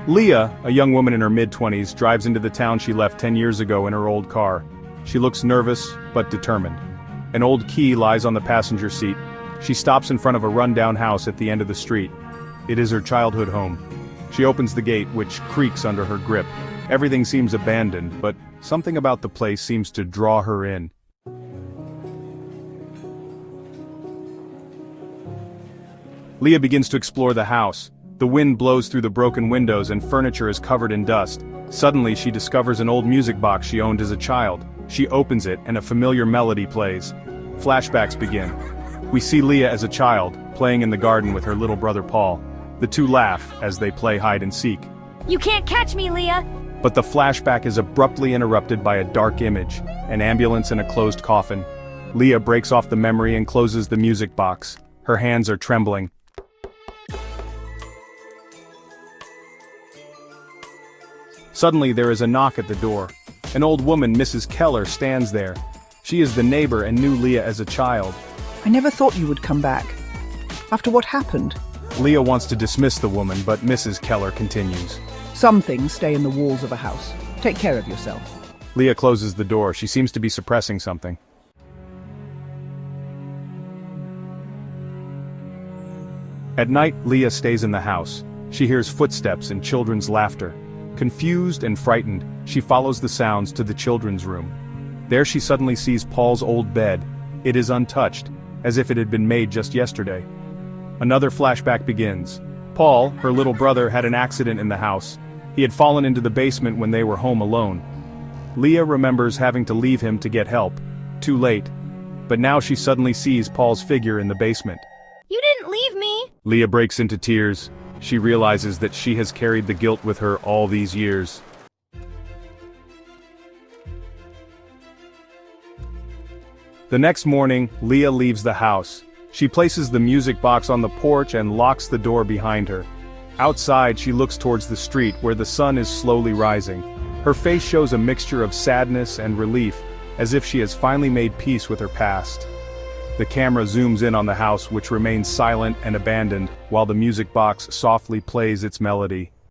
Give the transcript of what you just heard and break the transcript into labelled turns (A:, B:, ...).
A: Leah, a young woman in her mid-20s, drives into the town she left 10 years ago in her old car. She looks nervous, but determined. An old key lies on the passenger seat. She stops in front of a run-down house at the end of the street. It is her childhood home. She opens the gate, which creaks under her grip. Everything seems abandoned, but something about the place seems to draw her in. Leah begins to explore the house. The wind blows through the broken windows and furniture is covered in dust. Suddenly she discovers an old music box she owned as a child. She opens it and a familiar melody plays. Flashbacks begin. We see Leah as a child, playing in the garden with her little brother Paul. The two laugh as they play hide and seek.
B: You can't catch me, Leah!
A: But the flashback is abruptly interrupted by a dark image, an ambulance in a closed coffin. Leah breaks off the memory and closes the music box. Her hands are trembling. Suddenly there is a knock at the door. An old woman, Mrs. Keller, stands there. She is the neighbor and knew Leah as a child.
C: I never thought you would come back. After what happened?
A: Leah wants to dismiss the woman, but Mrs. Keller continues.
C: Some things stay in the walls of a house. Take care of yourself.
A: Leah closes the door. She seems to be suppressing something. At night, Leah stays in the house. She hears footsteps and children's laughter. Confused and frightened, she follows the sounds to the children's room. There she suddenly sees Paul's old bed. It is untouched, as if it had been made just yesterday. Another flashback begins. Paul, her little brother, had an accident in the house. He had fallen into the basement when they were home alone. Leah remembers having to leave him to get help. Too late. But now she suddenly sees Paul's figure in the basement.
B: You didn't leave me!
A: Leah breaks into tears. She realizes that she has carried the guilt with her all these years. The next morning, Leah leaves the house. She places the music box on the porch and locks the door behind her. Outside, she looks towards the street where the sun is slowly rising. Her face shows a mixture of sadness and relief, as if she has finally made peace with her past. The camera zooms in on the house, which remains silent and abandoned, while the music box softly plays its melody.